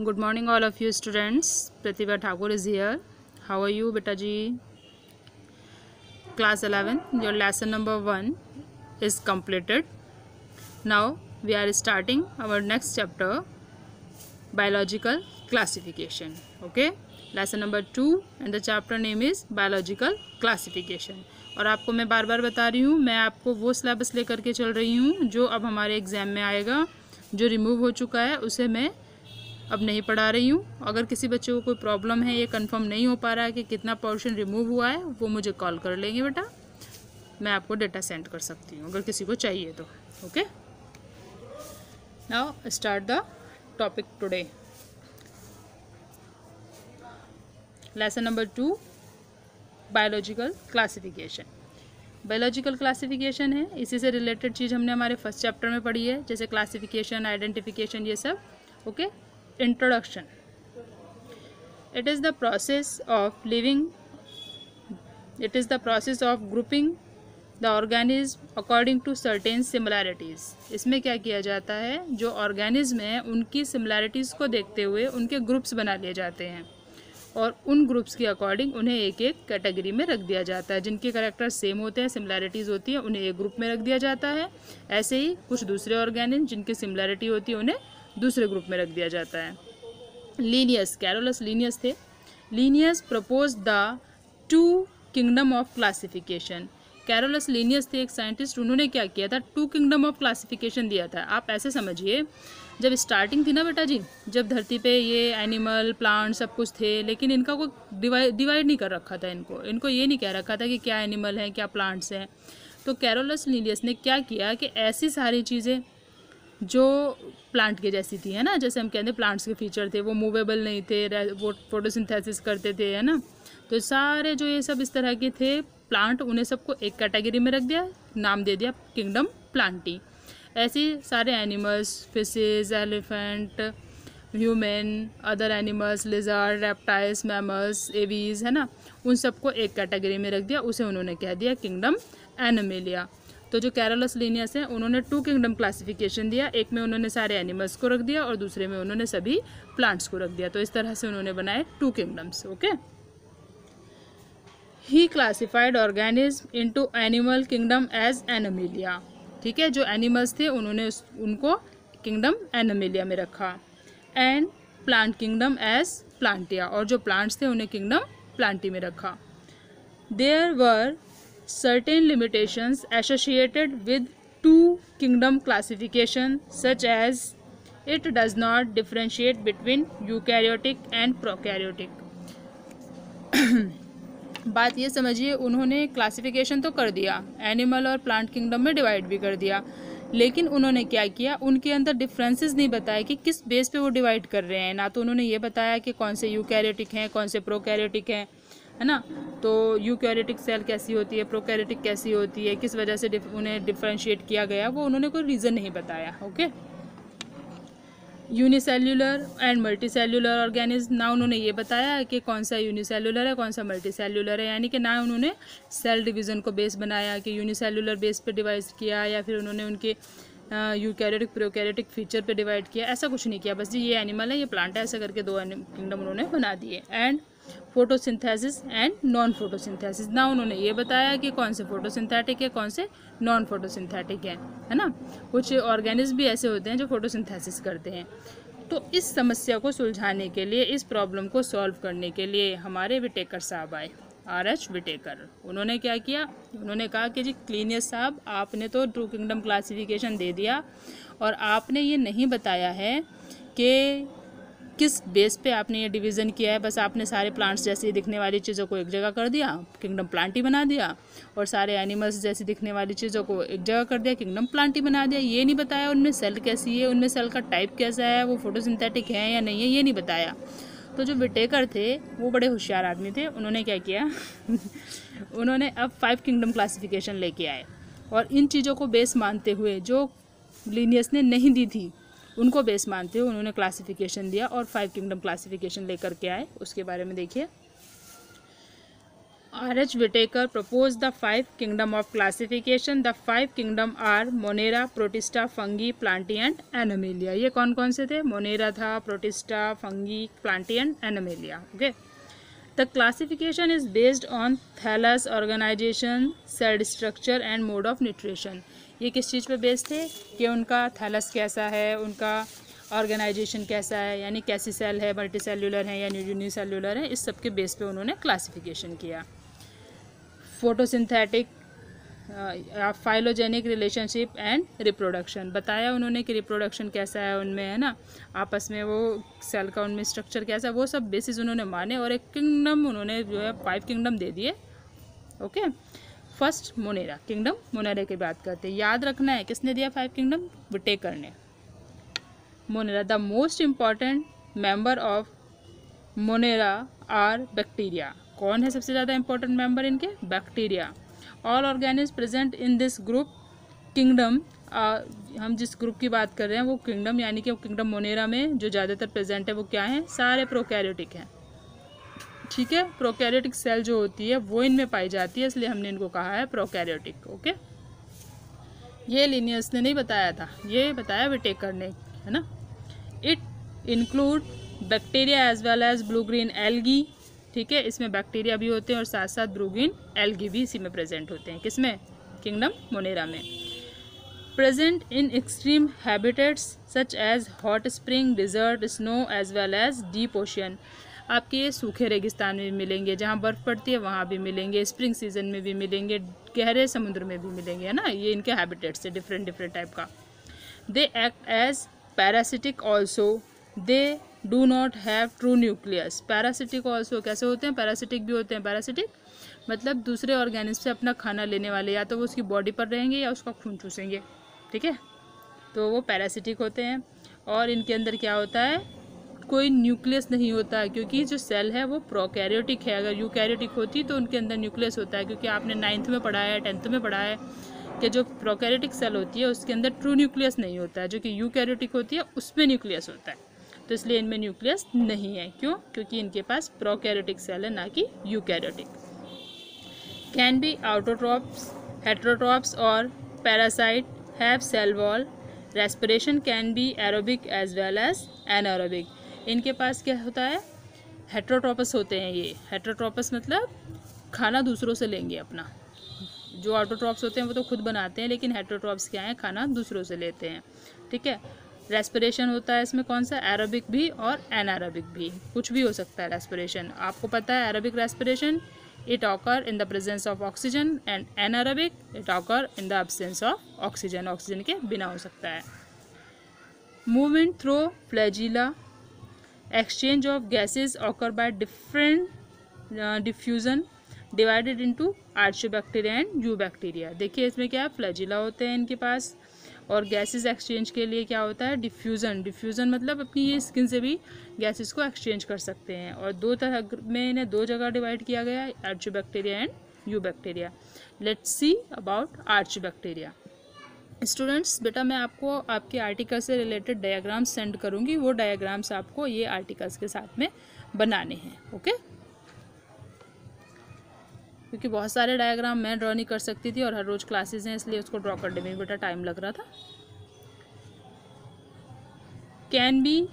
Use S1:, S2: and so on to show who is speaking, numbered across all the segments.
S1: Good morning all of you students. Pratibha Thakur is here. How are you beta ji? Class 11, your lesson number 1 is completed. Now we are starting our next chapter, biological classification. Okay, lesson number 2 and the chapter name is biological classification. और आपको मैं बार बार बता रही हूँ, मैं आपको वो syllabus लेकर के चल रही हूँ जो अब हमारे एग्ज़ाम में आएगा। जो रिमूव हो चुका है उसे मैं अब नहीं पढ़ा रही हूँ। अगर किसी बच्चे को कोई प्रॉब्लम है, ये कंफर्म नहीं हो पा रहा है कि कितना पोर्शन रिमूव हुआ है, वो मुझे कॉल कर लेंगे बेटा, मैं आपको डेटा सेंड कर सकती हूँ अगर किसी को चाहिए तो। Okay, now start the topic today. Lesson number 2, biological classification. Biological classification है, इसी से रिलेटेड चीज़ हमने हमारे फर्स्ट चैप्टर में पढ़ी है, जैसे क्लासिफिकेशन, आइडेंटिफिकेशन, ये सब। Okay, introduction. It is the process of living, it is the process of grouping the organism according to certain similarities. इसमें क्या किया जाता है, जो ऑर्गेनिज्म हैं उनकी सिमिलैरिटीज़ को देखते हुए उनके ग्रुप्स बना लिए जाते हैं और उन ग्रुप्स के अकॉर्डिंग उन्हें एक एक कैटेगरी में रख दिया जाता है। जिनके करैक्टर सेम होते हैं, सिमिलैरिटीज़ होती है, उन्हें एक ग्रुप में रख दिया जाता है। ऐसे ही कुछ दूसरे ऑर्गेनिज्म जिनकी सिमिलैरिटी होती है उन्हें दूसरे ग्रुप में रख दिया जाता है। लीनियस, कैरोलस लीनियस थे। Linnaeus propose the 2 kingdom of classification. Carolus Linnaeus थे एक साइंटिस्ट, उन्होंने क्या किया था, 2 किंगडम ऑफ क्लासिफिकेशन दिया था। आप ऐसे समझिए, जब स्टार्टिंग थी ना बेटा जी, जब धरती पे ये एनिमल, प्लांट सब कुछ थे, लेकिन इनका कोई डिवाइड नहीं कर रखा था। इनको ये नहीं कह रखा था कि क्या एनिमल है, क्या प्लांट्स हैं। तो कैरोलस लीनियस ने क्या किया कि ऐसी सारी चीज़ें जो प्लांट के जैसी थी, है ना, जैसे हम कहते हैं प्लांट्स के फीचर थे, वो मूवेबल नहीं थे, वो फोटोसिंथेसिस करते थे, है ना, तो सारे जो ये सब इस तरह के थे प्लांट, उन्हें सबको एक कैटेगरी में रख दिया, नाम दे दिया किंगडम प्लांटी। ऐसे सारे animals, fishes, elephant, human, other animals, lizard, reptiles, mammals, aves, है ना, उन सबको एक कैटेगरी में रख दिया, उसे उन्होंने कह दिया किंगडम एनिमेलिया। तो जो कैरोलस लीनियस हैं उन्होंने 2 किंगडम क्लासिफिकेशन दिया, एक में उन्होंने सारे एनिमल्स को रख दिया और दूसरे में उन्होंने सभी प्लांट्स को रख दिया। तो इस तरह से उन्होंने बनाए 2 kingdoms. Okay, he classified organism into animal kingdom as Animalia. ठीक है, जो एनिमल्स थे उन्होंने उनको किंगडम एनिमेलिया में रखा, and plant kingdom as Plantae, और जो प्लांट्स थे उन्हें किंगडम प्लांटी में रखा। There were certain limitations associated with 2 kingdom classification, such as it does not differentiate between eukaryotic and prokaryotic। बात ये समझिए, उन्होंने क्लासिफिकेशन तो कर दिया, एनिमल और प्लांट किंगडम में डिवाइड भी कर दिया, लेकिन उन्होंने क्या किया, उनके अंदर डिफरेंसेस नहीं बताया कि किस बेस पे वो डिवाइड कर रहे हैं। ना तो उन्होंने ये बताया कि कौन से यूकैरियोटिक हैं, कौन से प्रोकैरियोटिक हैं, है ना, तो यूकैरियोटिक सेल कैसी होती है, प्रोकैरियोटिक कैसी होती है, किस वजह से उन्हें डिफरेंशिएट किया गया, वो उन्होंने कोई रीज़न नहीं बताया। Okay, unicellular and multicellular organism, ना उन्होंने ये बताया कि कौन सा यूनिसेल्युलर है, कौन सा मल्टीसेल्युलर है, यानी कि ना उन्होंने सेल डिवीज़न को बेस बनाया कि यूनिसेल्युलर बेस पे डिवाइड किया, या फिर उन्होंने उनके यूकैरियोटिक प्रोकैरियोटिक फीचर पे डिवाइड किया, ऐसा कुछ नहीं किया। बस जी ये एनिमल है, ये प्लांट है, ऐसा करके 2 किंगडम उन्होंने बना दिए। And photosynthesis and non photosynthesis, ना उन्होंने ये बताया कि कौन से फोटोसिंथेटिक है, कौन से नॉन फोटोसिंथेटिक है ना। कुछ ऑर्गेनिज्म भी ऐसे होते हैं जो फोटोसिंथेसिस करते हैं। तो इस समस्या को सुलझाने के लिए, इस प्रॉब्लम को सॉल्व करने के लिए हमारे विटेकर साहब आए, R.H. विटेकर। उन्होंने क्या किया, उन्होंने कहा कि जी लीनियस साहब, आपने तो 2 किंगडम क्लासिफिकेशन दे दिया और आपने ये नहीं बताया है कि किस बेस पे आपने ये डिवीज़न किया है। बस आपने सारे प्लांट्स जैसी दिखने वाली चीज़ों को एक जगह कर दिया, किंगडम प्लांटी बना दिया, और सारे एनिमल्स जैसी दिखने वाली चीज़ों को एक जगह कर दिया, किंगडम प्लांटी बना दिया। ये नहीं बताया उनमें सेल कैसी है, उनमें सेल का टाइप कैसा है, वो फोटोसिंथेटिक है या नहीं है, ये नहीं बताया। तो जो विटेकर थे वो बड़े होशियार आदमी थे, उन्होंने क्या किया उन्होंने अब 5 किंगडम क्लासिफिकेशन लेके आए, और इन चीज़ों को बेस मानते हुए, जो लीनियस ने नहीं दी थी उनको बेस मानते हुए उन्होंने क्लासिफिकेशन दिया और 5 किंगडम क्लासिफिकेशन लेकर के आए। उसके बारे में देखिए, R.H. Whitaker proposed the 5 kingdom of classification. The 5 kingdom are Monera, Protista, Fungi, Plantae and Animalia. ये कौन कौन से थे? Monera था, Protista, Fungi, Plantae and Animalia. Okay. The classification is based on thallus, organization, cell structure and mode of nutrition. ये किस चीज़ पे based थे कि उनका थैलस कैसा है, उनका ऑर्गेनाइजेशन कैसा है, यानी कैसी सेल है, मल्टी सेल्यूलर है या यूनिसेल्यूलर है, इस सब के बेस पे उन्होंने क्लासिफिकेशन किया. Photosynthetic, phylogenic relationship and reproduction बताया उन्होंने कि रिप्रोडक्शन कैसा है उनमें, है ना, आपस में वो सेल का उनमें स्ट्रक्चर कैसा है, वो सब बेसिस उन्होंने माने और एक किंगडम उन्होंने जो है 5 किंगडम दे दिए. Okay. First Monera, kingdom Monera की बात करते हैं. याद रखना है किसने दिया 5 किंगडम? विटेकर ने. Monera. The most important member of Monera are bacteria. कौन है सबसे ज़्यादा इंपॉर्टेंट मेंबर इनके? Bacteria. All organism present in this group kingdom, हम जिस ग्रुप की बात कर रहे हैं वो किंगडम यानी कि किंगडम मोनेरा में जो ज़्यादातर प्रेजेंट है वो क्या है? सारे प्रोकैरियोटिक हैं. ठीक है, प्रोकैरियोटिक सेल जो होती है वो इनमें पाई जाती है, इसलिए हमने इनको कहा है प्रोकैरियोटिक. ओके. ये लिनियस ने नहीं बताया था, ये बताया विटेकर ने, है ना. It include bacteria as well as blue green algae. ठीक है, इसमें बैक्टीरिया भी होते हैं और साथ साथ ब्लू ग्रीन एल्गी भी इसी में प्रेजेंट होते हैं. किसमें? किंगडम मोनेरा में. Present in extreme habitats such as hot spring, desert, snow as well as deep ocean. आपके ये सूखे रेगिस्तान में भी मिलेंगे, जहाँ बर्फ़ पड़ती है वहाँ भी मिलेंगे, स्प्रिंग सीजन में भी मिलेंगे, गहरे समुद्र में भी मिलेंगे, है ना. ये इनके हैबिटेट्स है डिफरेंट डिफरेंट टाइप का. They act as parasitic also. They do not have true nucleus. Parasitic also कैसे होते हैं? पैरासिटिक भी होते हैं. पैरासिटिक मतलब दूसरे ऑर्गेनिज्म से अपना खाना लेने वाले, या तो वो उसकी बॉडी पर रहेंगे या उसका खून चूसेंगे. ठीक है, तो वो पैरासिटिक होते हैं. और इनके अंदर क्या होता है? कोई न्यूक्लियस नहीं होता है, क्योंकि जो सेल है वो प्रोकैरियोटिक है. अगर यूकैरियोटिक होती तो उनके अंदर न्यूक्लियस होता है, क्योंकि आपने 9th में पढ़ा है, 10th में पढ़ा है कि जो प्रोकैरियोटिक सेल होती है उसके अंदर ट्रू न्यूक्लियस नहीं होता है, जो कि यूकैरियोटिक होती है उसमें न्यूक्लियस होता है. तो इसलिए इनमें न्यूक्लियस नहीं है. क्यों? क्योंकि इनके पास प्रोकैरियोटिक सेल है, ना कि eukaryotic. Can be autotrophs, heterotrophs और parasite, have cell wall. Respiration can be aerobic as well as anaerobic. इनके पास क्या होता है? हेटेरोट्रॉपस होते हैं ये. हेटेरोट्रॉपस मतलब खाना दूसरों से लेंगे अपना. जो ऑटोट्रॉप्स होते हैं वो तो खुद बनाते हैं, लेकिन हेटेरोट्रॉप्स क्या है? खाना दूसरों से लेते हैं. ठीक है. रेस्पिरेशन होता है इसमें कौन सा? एरोबिक भी और एनारोबिक भी, कुछ भी हो सकता है रेस्पिरेशन. आपको पता है aerobic respiration it occur in the presence of oxygen, and anaerobic it occur in the absence of oxygen. Oxygen के बिना हो सकता है. Movement through flagella, exchange of gases occur by different diffusion divided into archaeobacteria and eubacteria. देखिए इसमें क्या है? Flagella होते हैं इनके पास, और गैसेस एक्सचेंज के लिए क्या होता है? डिफ्यूज़न. डिफ्यूज़न मतलब अपनी ये स्किन से भी गैसेस को एक्सचेंज कर सकते हैं. और दो तरह में इन्हें 2 जगह डिवाइड किया गया है, archaebacteria and eubacteria. Let's see about archaebacteria. Students, बेटा मैं आपको आपके आर्टिकल से रिलेटेड डायग्राम्स सेंड करूंगी. वो डायग्राम्स आपको ये आर्टिकल्स के साथ में बनाने हैं. ओके. क्योंकि बहुत सारे डायग्राम मैं ड्रॉ नहीं कर सकती थी और हर रोज़ क्लासेस हैं, इसलिए उसको ड्रॉ करने में बेटा टाइम लग रहा था. Can be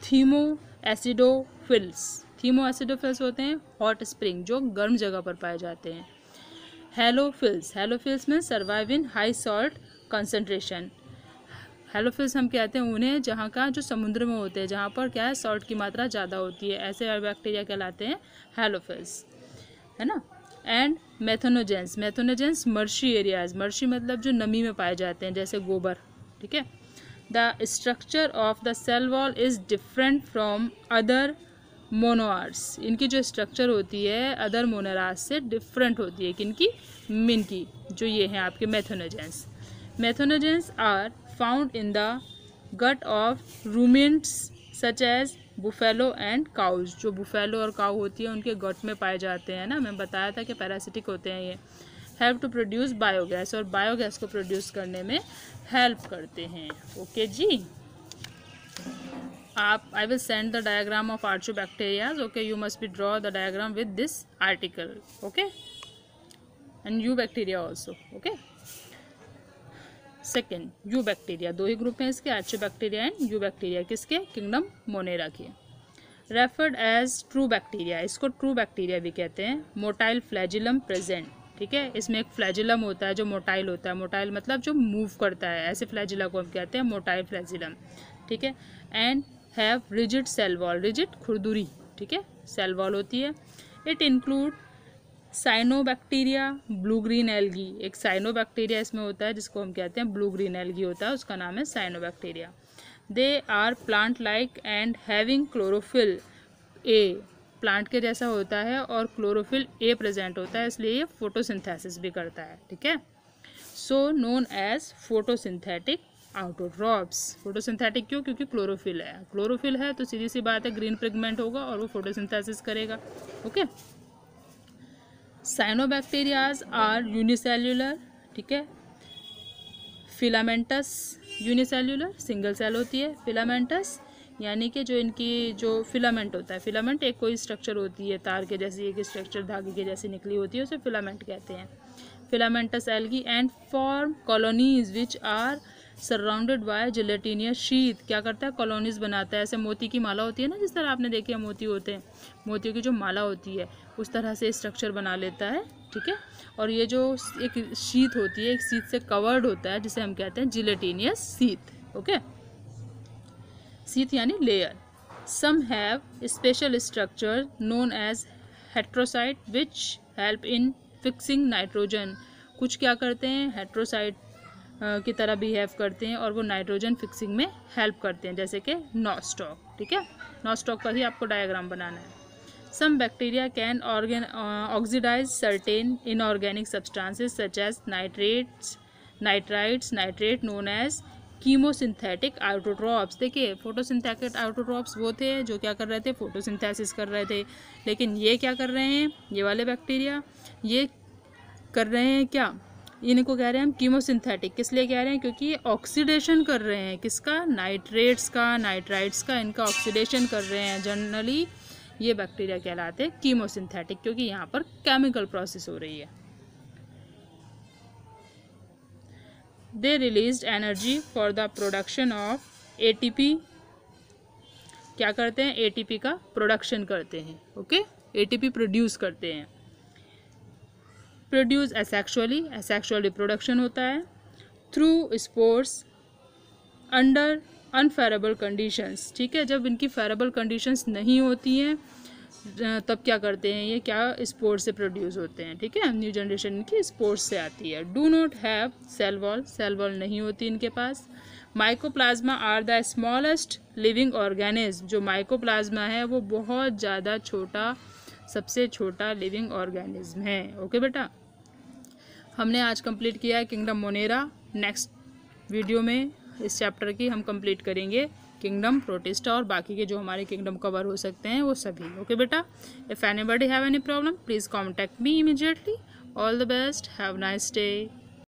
S1: थीमोएसिडोफिल्स. थीमोएसिडोफिल्स होते हैं हॉट स्प्रिंग, जो गर्म जगह पर पाए जाते हैं. हेलोफिल्स. हेलोफिल्स में survive in high salt concentration. Halophiles हम कहते हैं उन्हें जहाँ का जो समुद्र में होते हैं, जहाँ पर क्या है? सॉल्ट की मात्रा ज़्यादा होती है, ऐसे बैक्टीरिया कहलाते हैं हेलोफिल्स, है ना. एंड मेथनोजेंस. मेथनोजेंस मर्शी एरियाज. मर्शी मतलब जो नमी में पाए जाते हैं, जैसे गोबर. ठीक है. The structure of the cell wall is different from other monerans. इनकी जो स्ट्रक्चर होती है अदर मोनोआर्स से डिफरेंट होती है. किनकी? मिनकी, जो ये हैं आपके methanogens. Methanogens are found in the gut of ruminants such as buffalo and cows. जो बुफेलो और काउ होती है उनके गट में पाए जाते हैं ना. मैं बताया था कि पैरासिटिक होते हैं ये. हैव टू प्रोड्यूस बायोगैस, और बायोगैस को प्रोड्यूस करने में हेल्प करते हैं. ओके जी. आप I will send the diagram of archaebacterias. Okay, you must be draw the diagram with this article. Okay, and eubacteria also. Okay, second eubacteria. दो ही ग्रुप हैं इसके, आर्चोबैक्टीरिया एंड यू बैक्टीरिया. किसके? Kingdom monera के. Referred as true bacteria. इसको true bacteria भी कहते हैं. Motile flagellum present. ठीक है, इसमें एक फ्लैजिलम होता है जो मोटाइल होता है. मोटाइल मतलब जो मूव करता है, ऐसे फ्लैजिला को हम कहते हैं मोटाइल फ्लैजिलम. ठीक है, and have rigid cell wall. Rigid खुरदुरी. ठीक है, सेल वॉल होती है. It include cyanobacteria, blue green algae. एक साइनोबैक्टीरिया इसमें होता है जिसको हम कहते हैं ब्लू ग्रीन एल्गी होता है, उसका नाम है cyanobacteria. They are plant like and having chlorophyll a. Plant के जैसा होता है और क्लोरोफिल ए प्रेजेंट होता है, इसलिए ये फोटोसिंथेसिस भी करता है. ठीक है, so known as photosynthetic autotrophs. Photosynthetic क्यों? क्योंकि क्लोरोफिल है. क्लोरोफिल है तो सीधी सी बात है ग्रीन पिगमेंट होगा और वो फोटोसिंथेसिस करेगा. Okay, cyanobacterias are unicellular. ठीक है, फिलामेंटस यूनिसेल्युलर, सिंगल सेल होती है. फिलामेंटस यानी कि जो इनकी जो फिलामेंट होता है, फिलामेंट एक कोई स्ट्रक्चर होती है तार के जैसी, एक स्ट्रक्चर धागे के जैसी निकली होती है, उसे फिलामेंट कहते हैं. Filamentous algae and form colonies which are surrounded by gelatinous sheath. क्या करता है? कॉलोनीज बनाता है. ऐसे मोती की माला होती है ना, जिस तरह आपने देखे हैं मोती होते हैं, मोतियों की जो माला होती है उस तरह से स्ट्रक्चर बना लेता है. ठीक है, और ये जो एक शीथ होती है, एक शीथ से कवर्ड होता है जिसे हम कहते हैं जिलेटिनियस शीथ. ओके, शीथ यानी layer. Some have special structure known as heterocyst which help in fixing nitrogen. कुछ क्या करते हैं? हेट्रोसाइट की तरह बिहेव करते हैं और वो नाइट्रोजन फिक्सिंग में हेल्प करते हैं, जैसे कि नॉस्टॉक. ठीक है, नॉस्टॉक का ही आपको डायग्राम बनाना है. Some bacteria can oxidize certain inorganic substances such as nitrates, nitrites, nitrate known as chemosynthetic autotrophs. देखिए, फोटोसिंथेटिक आउटोट्रॉप्स वो थे जो क्या कर रहे थे? फोटोसिंथेसिस कर रहे थे. लेकिन ये क्या कर रहे हैं? ये वाले बैक्टीरिया ये कर रहे हैं क्या? इनको कह रहे हैं हम कीमोसिंथेटिक. किस लिए कह रहे हैं? क्योंकि ये ऑक्सीडेशन कर रहे हैं. किसका? नाइट्रेट्स का, नाइट्राइट्स का, इनका ऑक्सीडेशन कर रहे हैं. जनरली ये बैक्टीरिया कहलाते हैं कीमोसिंथेटिक, क्योंकि यहाँ पर केमिकल प्रोसेस हो रही है. दे released energy for the production of ATP. क्या करते हैं? एटीपी का प्रोडक्शन करते हैं. ओके, एटीपी प्रोड्यूस करते हैं. प्रोड्यूस एसेक्सुअली, एसेक्सुअल रिप्रोडक्शन होता है. Through spores under unfavourable conditions. ठीक है, जब इनकी फेरेबल कंडीशंस नहीं होती हैं तब क्या करते हैं? ये क्या स्पोर्स से प्रोड्यूस होते हैं. ठीक है, न्यू जनरेशन इनकी स्पोर्स से आती है. Do not have cell wall. Cell wall नहीं होती इनके पास. Mycoplasma are the smallest living organism. जो माइकोप्लाज्मा है वो बहुत ज़्यादा छोटा, सबसे छोटा लिविंग ऑर्गेनिज्म है. ओके बेटा, हमने आज कंप्लीट किया है किंगडम मोनेरा. नेक्स्ट वीडियो में इस चैप्टर की हम कंप्लीट करेंगे किंगडम प्रोटिस्टा और बाकी के जो हमारे किंगडम कवर हो सकते हैं वो सभी. ओके बेटा, if anybody have any problem please contact me immediately. All the best, have nice day.